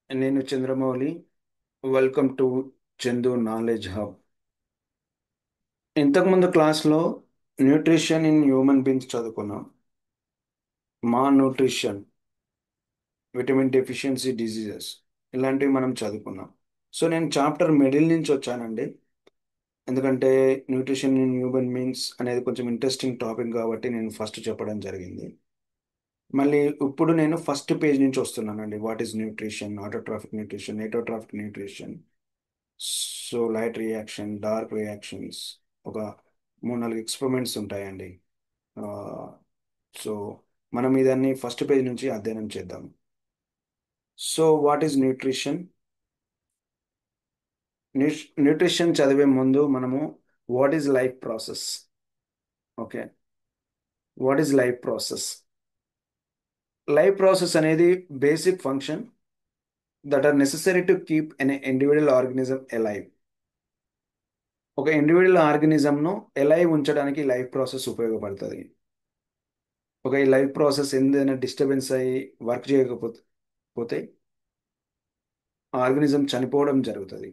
నేను Chandramouli. Welcome to Chandu knowledge hub. ఇంతకుముందు క్లాస్లో న్యూట్రిషన్ ఇన్ హ్యూమన్ బీయింగ్స్ చదువుకున్నాం. Mall nutrition, vitamin deficiency diseases ఇలాంటివి మనం చదువుకున్నాం. సో నేను చాప్టర్ మిడిల్ నుంచి వచ్చానండి. ఎందుకంటే న్యూట్రిషన్ ఇన్ హ్యూమన్ బీయింగ్స్ అనేది కొంచెం ఇంట్రెస్టింగ్ టాపిక్ కాబట్టి నేను ఫస్ట్ చెప్పడం జరిగింది. మళ్ళీ ఇప్పుడు నేను ఫస్ట్ పేజ్ నుంచి వస్తున్నానండి. What is nutrition, autotrophic nutrition, heterotrophic nutrition, so light reaction, dark reactions, ఒక మూడు నాలుగు ఎక్స్పెరిమెంట్స్ ఉంటాయండి. ఆ, సో మనం ఇదాన్ని ఫస్ట్ పేజ్ నుంచి అధ్యయనం చేద్దాం. So what is nutrition? Nutrition చదివే ముందు మనము what is life process, okay, what is life process? Life process అనేది basic function that are necessary to keep an individual organism alive. ఒక ఇండివిజువల్ ఆర్గనిజంను ఎలైవ్ ఉంచడానికి లైఫ్ ప్రాసెస్ ఉపయోగపడుతుంది. ఒక ఈ లైఫ్ ప్రాసెస్ ఏదైనా డిస్టర్బెన్స్ అయ్యి వర్క్ చేయకపోతే పోతే ఆర్గనిజం చనిపోవడం జరుగుతుంది.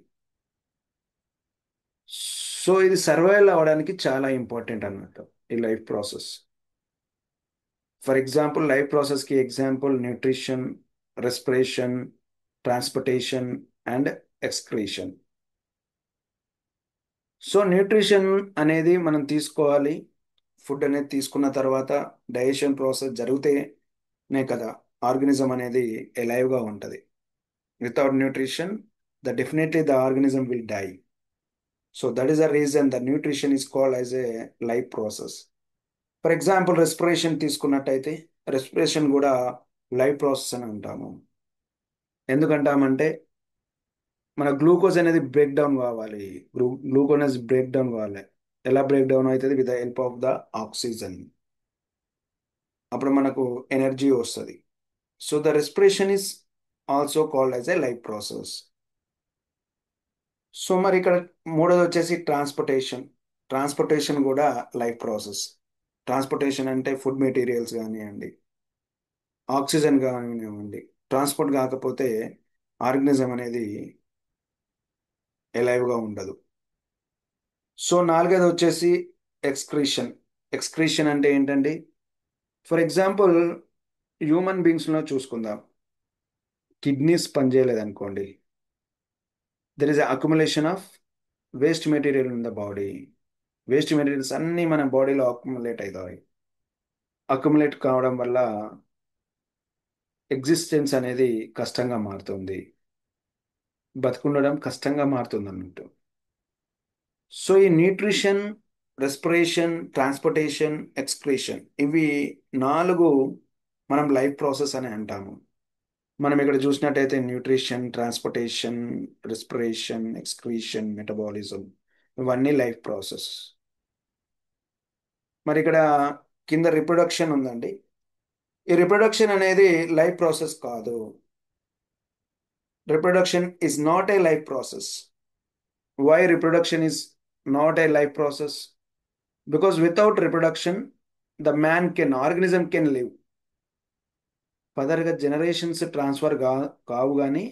సో ఇది సర్వైవల్ అవ్వడానికి చాలా ఇంపార్టెంట్ అన్నట్టు ఈ life process. For example life ప్రాసెస్కి example nutrition, respiration, transportation and excretion. So nutrition అనేది మనం తీసుకోవాలి. ఫుడ్ అనేది తీసుకున్న తర్వాత డైజెషన్ ప్రాసెస్ జరిగితేనే కదా ఆర్గనిజం అనేది ఎలైవ్గా ఉంటుంది. Without nutrition, the definitely the organism will die. So that is the reason the nutrition is called as a life process. For example respiration తీసుకున్నట్టయితే రెస్పిరేషన్ కూడా లైఫ్ ప్రాసెస్ అని అంటాము. ఎందుకంటామంటే మన గ్లూకోజ్ అనేది బ్రేక్ డౌన్ కావాలి. Glucose break down కావాలి. ఎలా break down అవుతుంది? With the help of the oxygen. అప్పుడు మనకు ఎనర్జీ వస్తుంది. So the respiration is also called as a life process. So మరి ఇక్కడ మూడోది వచ్చేసి ట్రాన్స్పోర్టేషన్. ట్రాన్స్పోర్టేషన్ కూడా లైఫ్ ప్రాసెస్. ట్రాన్స్పోర్టేషన్ అంటే ఫుడ్ మెటీరియల్స్ కానివ్వండి, ఆక్సిజన్ కానివ్వండి, ట్రాన్స్పోర్ట్ కాకపోతే ఆర్గనిజం అనేది ఎలైవ్గా ఉండదు. సో నాలుగోది వచ్చేసి ఎక్స్క్రీషన్. ఎక్స్క్రీషన్ అంటే ఏంటండి? ఫర్ ఎగ్జాంపుల్ హ్యూమన్ బీయింగ్స్లో చూసుకుందాం. కిడ్నీస్ పనిచేయలేదనుకోండి, there is accumulation of waste material in the body. Waste materials అన్నీ మన బాడీలో అక్యుములేట్ అవుతాయి. అక్యుములేట్ కావడం వల్ల ఎగ్జిస్టెన్స్ అనేది కష్టంగా మారుతుంది. బతుకుండడం కష్టంగా మారుతుంది అన్నట్టు. సో ఈ న్యూట్రిషన్, రెస్పిరేషన్, ట్రాన్స్పోర్టేషన్, ఎక్స్క్రీషన్, ఇవి నాలుగు మనం లైఫ్ ప్రాసెస్ అని అంటాము. మనం ఇక్కడ చూసినట్టయితే nutrition, transportation, respiration, excretion, metabolism, ఇవన్నీ లైఫ్ ప్రాసెస్. మరి ఇక్కడ కింద రిప్రొడక్షన్ ఉందండి. ఈ రిప్రొడక్షన్ అనేది లైఫ్ ప్రాసెస్ కాదు. Reproduction is not a life process. Why reproduction is not a life process? Because without reproduction, the organism can live. ఫర్దర్గా generations transfer కావు, కానీ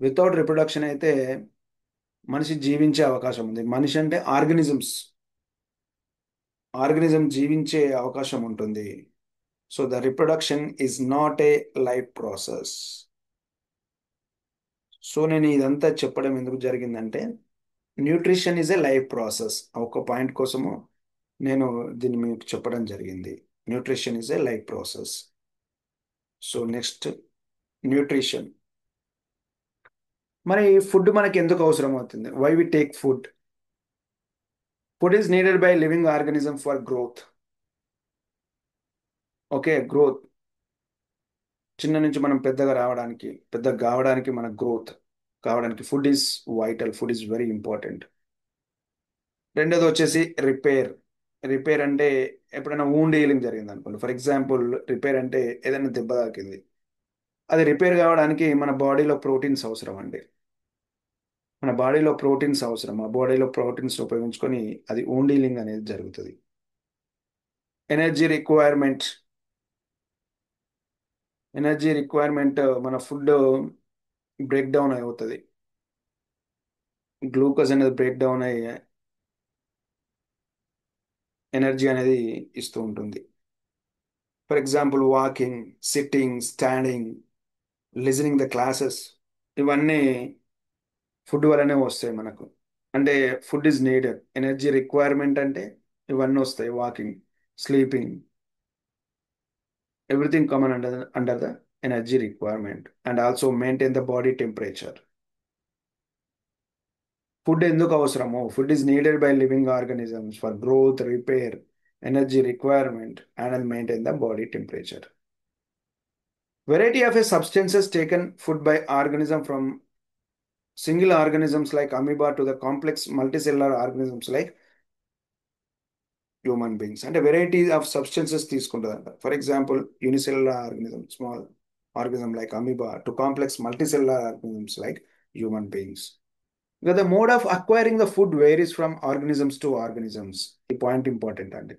వితౌట్ రిప్రొడక్షన్ అయితే మనిషి జీవించే అవకాశం ఉంది. మనిషి అంటే ఆర్గనిజం జీవించే అవకాశం ఉంటుంది. So the reproduction is not a life process. So నేను ఇదంతా చెప్పడం ఎందుకు జరిగిందంటే nutrition is a life process. ఒక పాయింట్ కోసము నేను దీన్ని మీకు చెప్పడం జరిగింది. Nutrition is a life process. So next, nutrition. మరి ఫుడ్ మనకి ఎందుకు అవసరం అవుతుంది? Why we take food? Food is needed by living organism for growth. Okay, growth. చిన్న నుంచి మనం పెద్దగా కావడానికి మన గ్రోత్ కావడానికి food is vital. Food is very important. రెండోది వచ్చేసి రిపేర్. రిపేర్ అంటే ఎప్పుడైనా వూండ్ హీలింగ్ జరిగింది అనుకోండి. ఫర్ ఎగ్జాంపుల్ రిపేర్ అంటే ఏదైనా దెబ్బ తాకింది, అది రిపేర్ కావడానికి మన బాడీలో ప్రోటీన్స్ అవసరం అండి. మన బాడీలో ప్రోటీన్స్ అవసరం. ఆ బాడీలో ప్రోటీన్స్ ఉపయోగించుకొని అది వూండ్ హీలింగ్ అనేది జరుగుతుంది. Energy requirement. ఎనర్జీ రిక్వైర్మెంట్ మన ఫుడ్ బ్రేక్ డౌన్ అవుతుంది. గ్లూకోజ్ అనేది బ్రేక్ డౌన్ అయ్యి ఎనర్జీ అనేది ఇస్తూ ఉంటుంది. For example walking, sitting, standing, listening the classes, ఇవన్నీ ఫుడ్ వల్లనే వస్తాయి మనకు. అంటే food is needed, energy requirement అంటే ఇవన్నీ వస్తాయి. Walking, sleeping, everything come on under the energy requirement. And also maintain the body temperature. Food ఎందుకు అవసరమో, food is needed by living organisms for growth, repair, energy requirement and maintain the body temperature. Variety of a substances taken food by organism from single organisms like amoeba to the complex multicellular organisms like human beings. అంటే variety of substances తీసుకుంటుందంట. For example unicellular organism, small organism like amoeba to complex multicellular organisms like human beings. ఇక the mode of acquiring the food varies from organisms to organisms. ఈ point important అండి.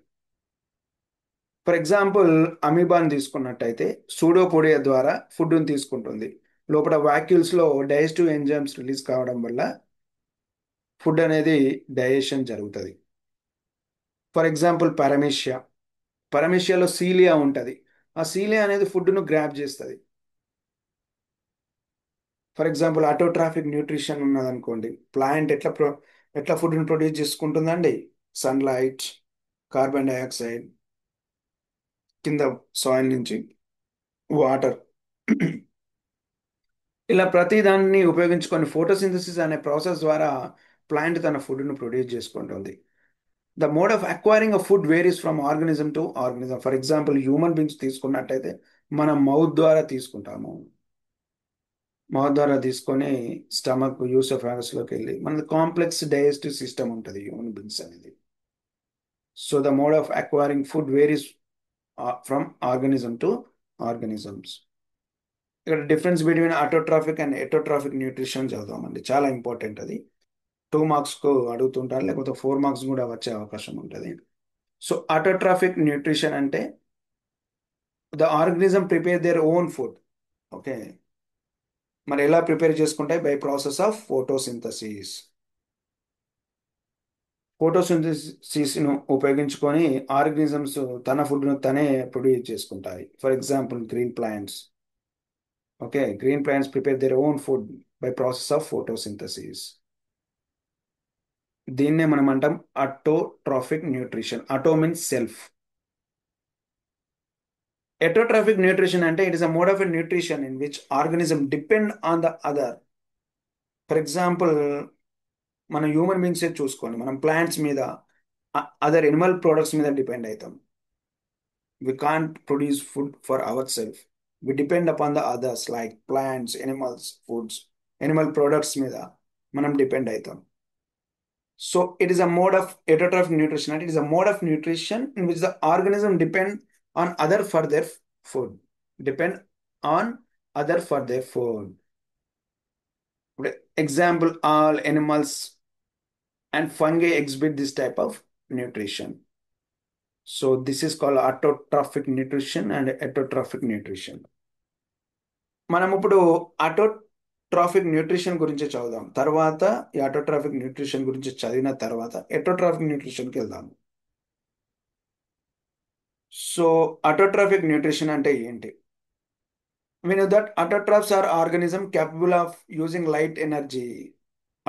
For example అమీబాని తీసుకున్నట్టయితే pseudopodia ద్వారా ఫుడ్ని తీసుకుంటుంది. లోపల వాక్యూల్స్లో digestive enzymes release కావడం వల్ల ఫుడ్ అనేది డైజెషన్ జరుగుతుంది. ఫర్ ఎగ్జాంపుల్ పారమేషియా, పారమేషియాలో సీలియా ఉంటుంది. ఆ సీలియా అనేది ఫుడ్ను గ్రాప్ చేస్తుంది. For example autotrophic nutrition ఉన్నదనుకోండి, plant ఎట్లా ఫుడ్ని ప్రొడ్యూస్ చేసుకుంటుందండి? సన్లైట్, కార్బన్ డైఆక్సైడ్, కింద సాయిల్ నుంచి వాటర్, ఇలా ప్రతి దాన్ని ఉపయోగించుకొని ఫోటోసింథసిస్ అనే ప్రాసెస్ ద్వారా ప్లాంట్ తన ఫుడ్ను ప్రొడ్యూస్ చేసుకుంటుంది. The mode of acquiring a food varies from organism to organism. For example human beings తీసుకున్నట్టయితే మనం మౌత్ ద్వారా తీసుకుంటాము. మౌత్ ద్వారా తీసుకొని స్టమక్, యూసోఫాగస్లోకి వెళ్ళి మనది కాంప్లెక్స్ డైజెస్టివ్ సిస్టమ్ ఉంటుంది హ్యూమన్ బీయింగ్స్ అనేది. So the mode of acquiring food varies from organism to organisms. ఇక్కడ difference between autotrophic and ఎటోట్రాఫిక్ nutrition చదువుతామండి, చాలా ఇంపార్టెంట్ అది. 2 మార్క్స్కు అడుగుతుంటారు, లేకపోతే 4 మార్క్స్ కూడా వచ్చే అవకాశం ఉంటుంది. సో ఆటోట్రాఫిక్ న్యూట్రిషన్ అంటే the organism prepare their own food. Okay, మరి ఎలా ప్రిపేర్ చేసుకుంటాయి? By process of photosynthesis. ఫోటోసింథసిస్ను ఉపయోగించుకొని ఆర్గనిజమ్స్ తన ఫుడ్ను తనే ప్రొడ్యూస్ చేసుకుంటాయి. For example green plants. Okay, green plants prepare their own food by process of photosynthesis. దీన్నే మనం అంటాం autotrophic nutrition. Auto means self. Heterotrophic nutrition అంటే it is a mode of nutrition in which organism depend on the other. For example మనం human beings చూసుకోండి, మనం plants మీద, other animal products మీద depend అవుతాం. We can't produce food for our self. We depend upon the others like plants, animals, foods, animal products మీద మనం depend అవుతాం. So it is a mode of heterotrophic nutrition. అంటే it is a mode of nutrition in which the organism depend on other for their food. Depend on other for their food. Example, all animals and fungi exhibit this type of nutrition. So this is called autotrophic nutrition and heterotrophic nutrition. మనం ఇప్పుడు autotrophic nutrition గురించి చదువుదాం. తర్వాత ఈ autotrophic nutrition గురించి చదివిన తర్వాత ఎటోట్రాఫిక్ న్యూట్రిషన్కి వెళ్దాం. సో ఆటోట్రాఫిక్ న్యూట్రిషన్ అంటే ఏంటి? We know that autotrophs are organism capable of using light energy.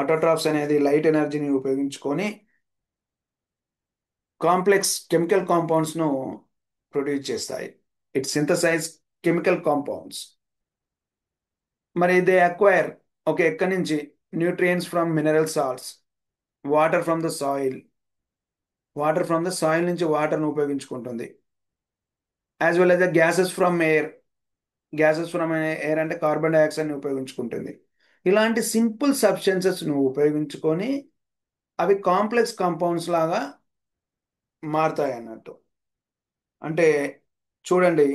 Autotrophs అనేది లైట్ ఎనర్జీని ఉపయోగించుకొని కాంప్లెక్స్ కెమికల్ కాంపౌండ్స్ను ప్రొడ్యూస్ చేస్తాయి. It synthesize chemical compounds. మరి దే అక్వైర్, ఓకే, ఎక్కడి నుంచి? Nutrients from mineral salts, water from the soil, water from the soil నుంచి వాటర్ను ఉపయోగించుకుంటుంది. As well as the gases from air, gases from air అంటే carbon డైఆక్సైడ్ని ఉపయోగించుకుంటుంది. ఇలాంటి సింపుల్ సబ్స్టెన్సెస్ను ఉపయోగించుకొని అవి కాంప్లెక్స్ కాంపౌండ్స్ లాగా మారుతాయి అన్నట్టు. అంటే చూడండి,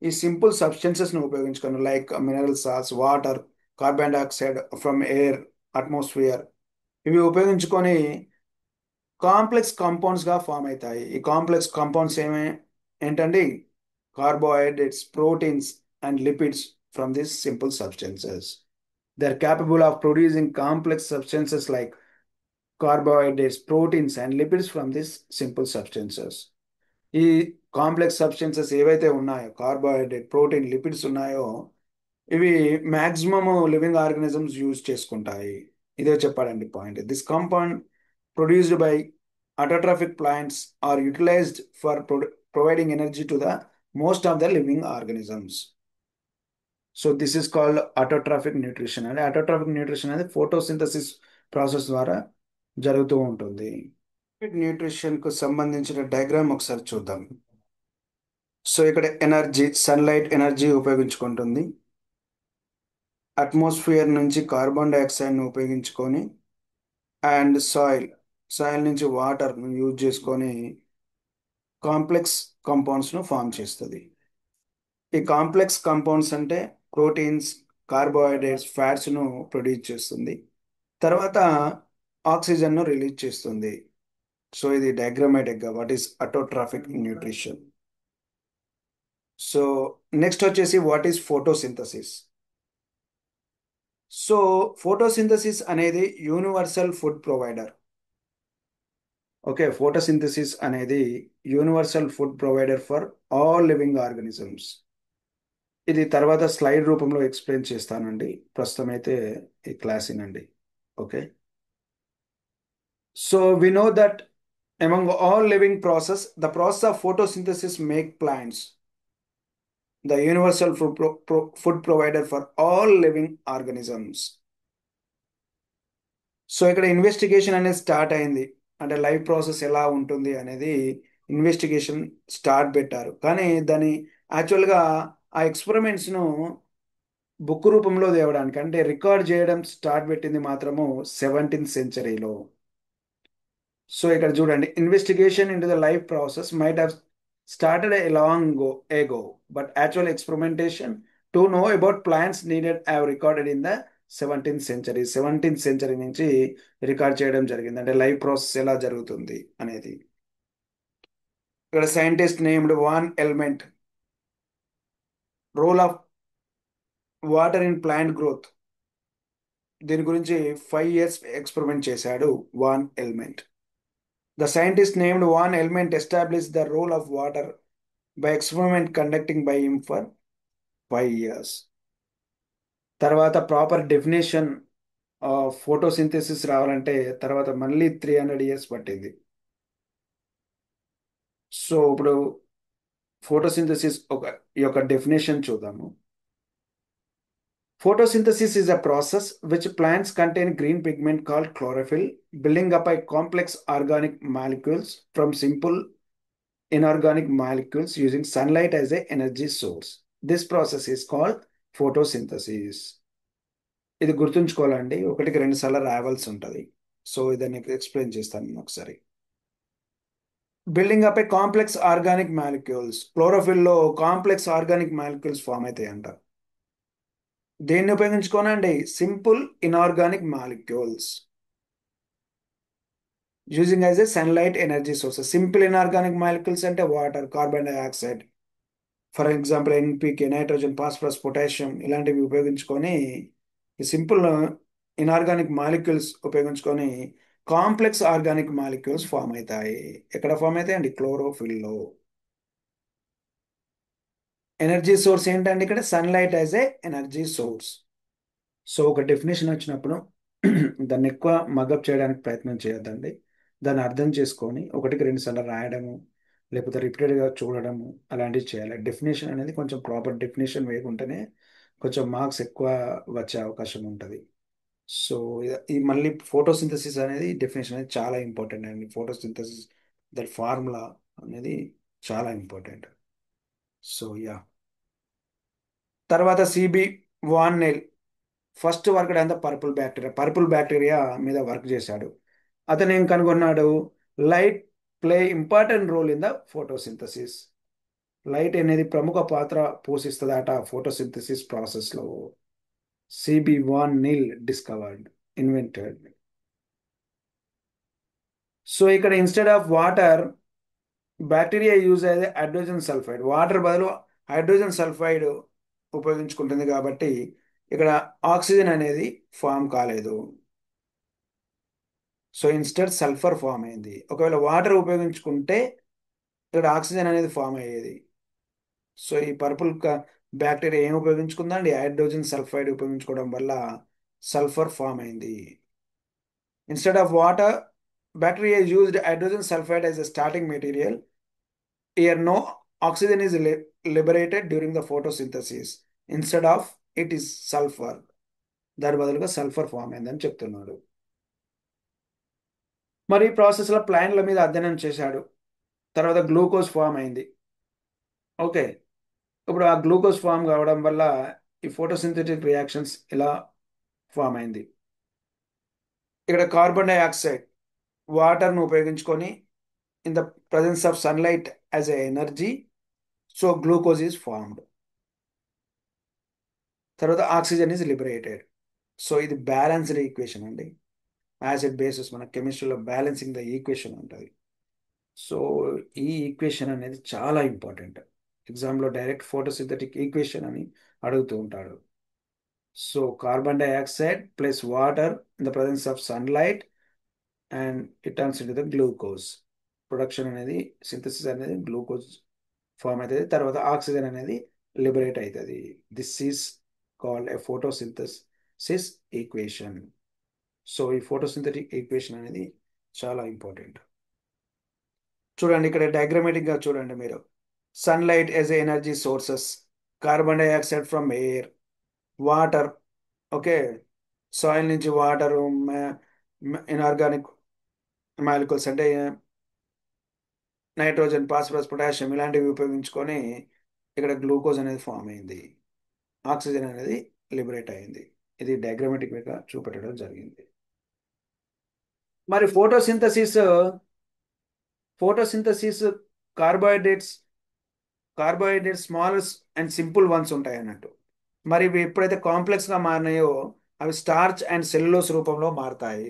ఈ సింపుల్ సబ్స్టెన్సెస్ను ఉపయోగించుకొని like mineral salts, water, carbon dioxide from air, atmosphere, ఇవి ఉపయోగించుకొని కాంప్లెక్స్ కాంపౌండ్స్గా ఫామ్ అవుతాయి. ఈ కాంప్లెక్స్ కాంపౌండ్స్ ఏంటండి? Carbohydrates, proteins and lipids from this simple substances. They are capable of producing complex substances like carbohydrates, proteins, and lipids from these simple substances. ఈ complex substances ఏవైతే ఉన్నాయో, carbohydrate, protein, lipids ఉన్నాయో, ఇవి maximum living organisms use చేసుకుంటాయి. ఇదే చెప్పాడండి point. This compound produced by autotrophic plants are utilized for providing energy to the most of the living organisms. So this is called autotrophic nutrition. అంటే autotrophic nutrition అనేది photosynthesis process ద్వారా జరుగుతూ ఉంటుంది. Nutrition కు సంబంధించిన డయాగ్రామ్ ఒకసారి చూద్దాం. So ఇక్కడ ఎనర్జీ, సన్లైట్ ఎనర్జీ ఉపయోగించుకుంటుంది. అట్మాస్ఫియర్ నుంచి కార్బన్ డైఆక్సైడ్ను ఉపయోగించుకొని అండ్ సాయిల్ నుంచి వాటర్ను యూజ్ చేసుకొని కాంప్లెక్స్ కాంపౌండ్స్ను ఫామ్ చేస్తుంది. ఈ కాంప్లెక్స్ కాంపౌండ్స్ అంటే ప్రోటీన్స్, కార్బోహైడ్రేట్స్, ఫ్యాట్స్ను ప్రొడ్యూస్ చేస్తుంది. తర్వాత ఆక్సిజన్ను రిలీజ్ చేస్తుంది. సో ఇది డయాగ్రామాటిక్గా what is autotrophic nutrition. So next వచ్చేసి what is photosynthesis. So photosynthesis అనేది universal food provider. Okay, photosynthesis అనేది universal food provider for all living organisms. ఇది తర్వాత స్లైడ్ రూపంలో ఎక్స్ప్లెయిన్ చేస్తానండి. ప్రస్తుతం అయితే ఈ క్లాస్ వినండి. Okay, so we know that among all living process, the process of photosynthesis make plants the universal food provider for all living organisms. So ఇక్కడ investigation అనేది స్టార్ట్ అయింది. అంటే లైఫ్ ప్రాసెస్ ఎలా ఉంటుంది అనేది ఇన్వెస్టిగేషన్ స్టార్ట్ పెట్టారు. కానీ దాని యాక్చువల్గా ఆ ఎక్స్పెరిమెంట్స్ను బుక్ రూపంలో తేవడానికి, అంటే రికార్డ్ చేయడం స్టార్ట్ పెట్టింది మాత్రము 17th సెంచరీలో. సో ఇక్కడ చూడండి, investigation into the life process might have started a long ago, but actual experimentation to know about plants needed have recorded in the 17th century. 17th century నుంచి record చేయడం జరిగింది, అంటే life process ఎలా జరుగుతుంది అనేది. ఇక్కడ scientist named van Helmont, role of water in plant growth, దీని గురించి 5 years ఎక్స్పెరిమెంట్ చేశాడు van Helmont. The scientist named Van Helmont established the role of water by experiment conducting by him for 5 years. తర్వాత proper definition of photosynthesis రావాలంటే తర్వాత మళ్ళీ 300 years పట్టింది. So ఇప్పుడు photosynthesis యొక్క డెఫినేషన్ చూద్దాము. Photosynthesis is a process which plants contain green pigment called chlorophyll, building up a complex organic molecules from simple inorganic molecules using sunlight as a energy source. This process is called photosynthesis. ఇది గుర్తుంచుకోవాలండి, ఒకటికి 2 సార్లు రావాల్సి ఉంటుంది. So ఇదని explain చేస్తాను నేను ఒకసారి. Building up a complex organic molecules, క్లోరోఫిల్లో కాంప్లెక్స్ ఆర్గానిక్ మాలిక్యూల్స్ ఫామ్ అవుతాయి అంట. దేన్ని ఉపయోగించుకోనండి? Simple inorganic molecules using as a sunlight energy source. Simple inorganic molecules అంటే water, carbon dioxide, for example NPK, nitrogen, phosphorus, potassium ఇలాంటివి ఉపయోగించుకొని, ఈ simple inorganic molecules ఉపయోగించుకొని కాంప్లెక్స్ ఆర్గానిక్ మాలిక్యూల్స్ ఫామ్ అవుతాయి. ఎక్కడ ఫామ్ అవుతాయి అండి? క్లోరోఫిల్లో. ఎనర్జీ సోర్స్ ఏంటండి? ఇక్కడ sunlight as a energy source. So ఒక డెఫినేషన్ వచ్చినప్పుడు దాన్ని ఎక్కువ మగప్ చేయడానికి ప్రయత్నం చేయొద్దండి. దాన్ని అర్థం చేసుకొని ఒకటికి 2 సార్లు రాయడము, లేకపోతే రిపీటెడ్గా చూడడము అలాంటివి చేయాలి. డెఫినేషన్ అనేది కొంచెం ప్రాపర్ డెఫినేషన్ వేయకుంటేనే కొంచెం మార్క్స్ ఎక్కువ వచ్చే అవకాశం ఉంటుంది. సో ఈ మళ్ళీ ఫోటోసింథసిస్ అనేది డెఫినేషన్ అనేది చాలా ఇంపార్టెంట్ అండి. ఫోటోసింథసిస్ దట్ ఫార్ములా అనేది చాలా ఇంపార్టెంట్. సో యా, తర్వాత సిబి వాన్నెల్ ఫస్ట్ వర్క్ అంతా పర్పుల్ బ్యాక్టీరియా మీద వర్క్ చేశాడు. అతను ఏం కనుగొన్నాడు? Light play important role in the photosynthesis. Light అనేది ప్రముఖ పాత్ర పోషిస్తుందట ఫోటోసింథసిస్ ప్రాసెస్లో. C B van Niel discovered, invented. So ఇక్కడ instead of water, bacteria use అయ్యేది హైడ్రోజన్ సల్ఫైడ్. వాటర్ బదులు హైడ్రోజన్ సల్ఫైడ్ ఉపయోగించుకుంటుంది కాబట్టి ఇక్కడ ఆక్సిజన్ అనేది ఫామ్ కాలేదు. సో ఇన్స్టెడ్ సల్ఫర్ ఫామ్ అయింది. ఒకవేళ వాటర్ ఉపయోగించుకుంటే ఇక్కడ ఆక్సిజన్ అనేది ఫామ్ అయ్యేది. సో ఈ పర్పుల్ బ్యాక్టీరియా ఏం ఉపయోగించుకుందండి? హైడ్రోజన్ సల్ఫైడ్ ఉపయోగించుకోవడం వల్ల సల్ఫర్ ఫామ్ అయింది. Instead of water, bacteria used hydrogen sulphide as a starting material. Here no oxygen is liberated during the photosynthesis. Instead of it is sulfur. దాని బదులుగా sulphur form అయిందని చెప్తున్నాడు. మరి ఈ ప్రాసెస్లో ప్లాంట్ల మీద అధ్యయనం చేశాడు. తర్వాత గ్లూకోజ్ ఫామ్ అయింది. ఓకే, ఇప్పుడు ఆ గ్లూకోజ్ ఫామ్ కావడం వల్ల ఈ ఫోటోసింథటిక్ రియాక్షన్స్ ఇలా ఫామ్ అయింది. ఇక్కడ కార్బన్ డైఆక్సైడ్ వాటర్ను ఉపయోగించుకొని in the presence of sunlight as a energy, so glucose is formed. తర్వాత ఆక్సిజన్ ఈజ్ లిబరేటెడ్. సో ఇది బ్యాలెన్స్డ్ ఈక్వేషన్ అండి. యాసిడ్ బేసిస్ మన కెమిస్ట్రీలో బ్యాలెన్సింగ్ ద ఈక్వేషన్ ఉంటుంది. సో ఈ ఈక్వేషన్ అనేది చాలా ఇంపార్టెంట్. ఎగ్జామ్లో డైరెక్ట్ ఫోటోసింథటిక్ ఈక్వేషన్ అని అడుగుతూ ఉంటాడు. So carbon dioxide plus water in the presence of sunlight and it turns into the glucose. Production అనేది, సింథసిస్ అనేది గ్లూకోజ్ ఫామ్ అవుతుంది. తర్వాత ఆక్సిజన్ అనేది లిబరేట్ అవుతుంది. This is called a photosynthesis equation. So ఈ ఫోటోసింథటిక్ ఈక్వేషన్ అనేది చాలా important. చూడండి ఇక్కడ డయాగ్రమాటిక్గా చూడండి మీరు. Sunlight as energy sources, carbon dioxide from air, water, okay, soil నుంచి వాటరు, ఇన్ఆర్గానిక్ మాలిక్యూల్స్ అంటే నైట్రోజన్, ఫాస్ఫరస్, పొటాషియం ఇలాంటివి ఉపయోగించుకొని ఇక్కడ గ్లూకోజ్ అనేది ఫామ్ అయింది. ఆక్సిజన్ అనేది లిబరేట్ అయింది. ఇది డయాగ్రమాటిక్గా చూపెట్టడం జరిగింది. మరి photosynthesis carbohydrates carbohydrates small and simple once ఉంటాయి అన్నట్టు. మరి ఇవి ఎప్పుడైతే కాంప్లెక్స్గా మారినాయో అవి స్టార్చ్ అండ్ సెల్యులోస్ రూపంలో మారుతాయి.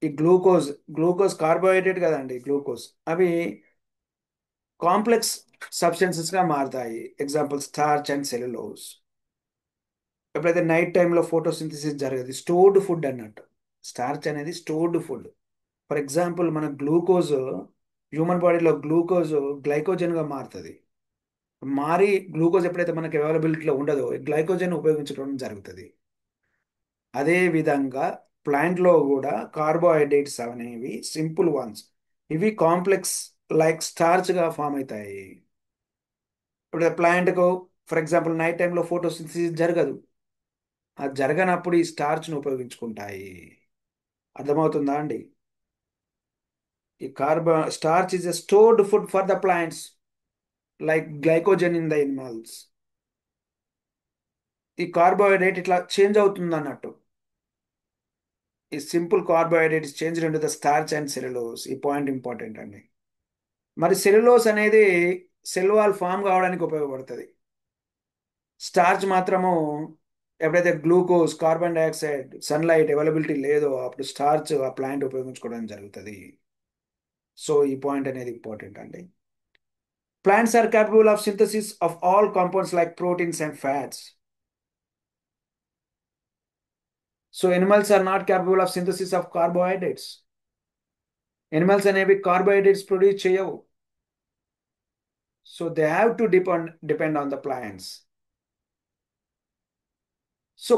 ఈ గ్లూకోజ్ కార్బోహైడ్రేట్ కదండి, గ్లూకోజ్ అవి కాంప్లెక్స్ సబ్స్టెన్సెస్గా మారుతాయి. Example starch and cellulose. ఎప్పుడైతే నైట్ టైంలో ఫోటోసింథసిస్ జరగదు, స్టోర్డ్ ఫుడ్ అన్నట్టు. స్టార్చ్ అనేది స్టోర్డ్ ఫుడ్. ఫర్ ఎగ్జాంపుల్ మన గ్లూకోజ్, హ్యూమన్ బాడీలో గ్లూకోజ్ గ్లైకోజన్గా మారుతుంది. మారి గ్లూకోజ్ ఎప్పుడైతే మనకి అవైలబిలిటీలో ఉండదో గ్లైకోజన్ ఉపయోగించడం జరుగుతుంది. అదే విధంగా ప్లాంట్లో కూడా కార్బోహైడ్రేట్స్ అనేవి సింపుల్ వన్స్, ఇవి కాంప్లెక్స్ లైక్ స్టార్చ్గా ఫామ్ అవుతాయి. ఇప్పుడు ప్లాంట్కు ఫర్ ఎగ్జాంపుల్ నైట్ టైంలో ఫోటోసింథసిస్ జరగదు. అది జరగనప్పుడు ఈ స్టార్చ్ను ఉపయోగించుకుంటాయి. అర్థమవుతుందా అండి? ఈ starch is a stored food for the plants like glycogen in the animals. ఈ కార్బోహైడ్రేట్ ఇట్లా చేంజ్ అవుతుంది అన్నట్టు. ఈ simple carbohydrate is change into the starch and cellulose. ఈ పాయింట్ ఇంపార్టెంట్ అండి. మరి సెల్యులోస్ అనేది సెల్ వాల్ ఫామ్ కావడానికి ఉపయోగపడుతుంది. స్టార్చ్ మాత్రము ఎప్పుడైతే glucose, carbon dioxide, sunlight availability లేదో అప్పుడు స్టార్చ్ ఆ ప్లాంట్ ఉపయోగించుకోవడం జరుగుతుంది. సో ఈ పాయింట్ అనేది ఇంపార్టెంట్ అండి. Plants are capable of synthesis of all compounds like proteins and fats. So animals are not capable of synthesis of carbohydrates. Animals అనేవి carbohydrates produce చేయవు. So they have to depend on the plants. So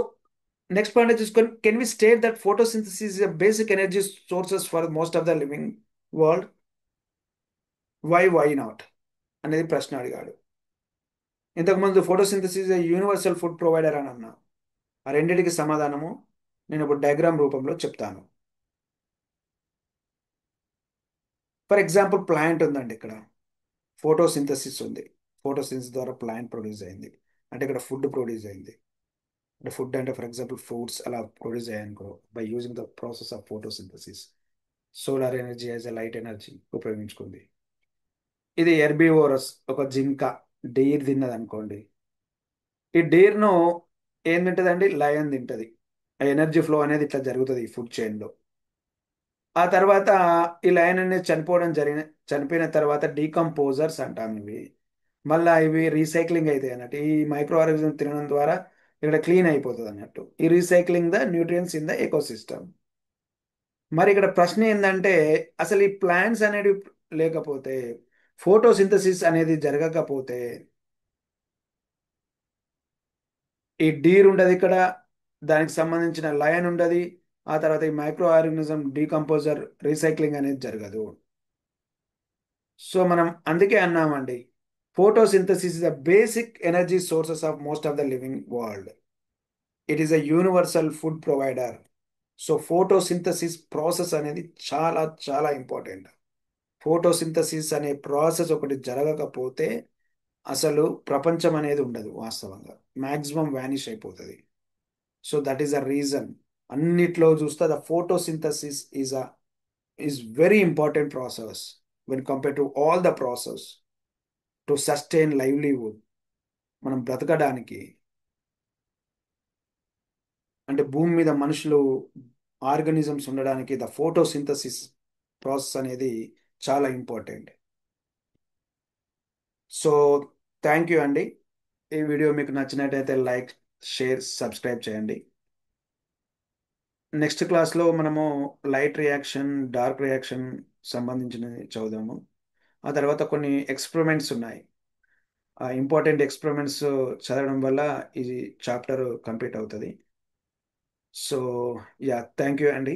next point is, can we state that photosynthesis is a basic energy sources for most of the living world? Why not? అనేది ప్రశ్న అడిగాడు. ఇంతకుముందు photosynthesis universal food provider అని అన్నా. ఆ రెండింటికి సమాధానము నేను ఇప్పుడు డయాగ్రామ్ రూపంలో చెప్తాను. ఫర్ ఎగ్జాంపుల్ ప్లాంట్ ఉందండి. ఇక్కడ ఫోటోసింథసిస్ ఉంది. ఫోటోసింథసిస్ ద్వారా ప్లాంట్ ప్రొడ్యూస్ అయింది. అంటే ఇక్కడ ఫుడ్ ప్రొడ్యూస్ అయింది. అంటే ఫుడ్ అంటే ఫర్ ఎగ్జాంపుల్ ఫ్రూట్స్ అలా ప్రొడ్యూస్ అయ్యాయనుకో by using the process of photosynthesis. Solar energy as a light energy ఉపయోగించుకుంది. ఇది హెర్బివోరస్, ఒక జింక డెయిర్ తిన్నది అనుకోండి. ఈ డెయిర్ను ఏం తింటుందండి? లయన్ తింటుంది. ఆ ఎనర్జీ ఫ్లో అనేది ఇట్లా జరుగుతుంది ఈ ఫుడ్ చైన్లో. ఆ తర్వాత ఈ లయన్ అనేది చనిపోయిన తర్వాత డీకంపోజర్స్ అంటాం ఇవి. మళ్ళీ ఇవి రీసైక్లింగ్ అవుతాయి అన్నట్టు. ఈ మైక్రో ఆర్గానిజం తినడం ద్వారా ఇక్కడ క్లీన్ అయిపోతుంది అన్నట్టు. ఈ recycling the nutrients in the ecosystem. మరి ఇక్కడ ప్రశ్న ఏంటంటే, అసలు ఈ ప్లాంట్స్ అనేవి లేకపోతే, ఫోటోసింథసిస్ అనేది జరగకపోతే, ఈ డీర్ ఉండదు ఇక్కడ, దానికి సంబంధించిన లయన్ ఉండదు, ఆ తర్వాత ఈ మైక్రో ఆర్గానిజం డీకంపోజర్ రీసైక్లింగ్ అనేది జరగదు. సో మనం అందుకే అన్నామండి, photosynthesis is the basic energy sources of most of the living world. It is a universal food provider. So photosynthesis process అనేది చాలా చాలా ఇంపార్టెంట్. ఫోటోసింథసిస్ అనే ప్రాసెస్ ఒకటి జరగకపోతే అసలు ప్రపంచం అనేది ఉండదు వాస్తవంగా. మ్యాక్సిమం వ్యానిష్ అయిపోతుంది. So that is a reason. అన్నిట్లో చూస్తే the photosynthesis is very important process when compare to all the process to sustain livelihood. మనం బ్రతకడానికి, అంటే భూమి మీద మనుషులు, ఆర్గనిజమ్స్ ఉండడానికి ద ఫోటోసింథసిస్ ప్రాసెస్ అనేది చాలా ఇంపార్టెంట్. సో థ్యాంక్ యూ అండి. ఈ వీడియో మీకు నచ్చినట్టయితే లైక్, షేర్, సబ్స్క్రైబ్ చేయండి. నెక్స్ట్ క్లాస్లో మనము లైట్ రియాక్షన్, డార్క్ రియాక్షన్ సంబంధించినవి చదువుదాము. ఆ తర్వాత కొన్ని ఎక్స్పెరిమెంట్స్ ఉన్నాయి. ఆ ఇంపార్టెంట్ ఎక్స్పెరిమెంట్స్ చదవడం వల్ల ఈ చాప్టర్ కంప్లీట్ అవుతుంది. సో యా, థ్యాంక్ యూ అండి.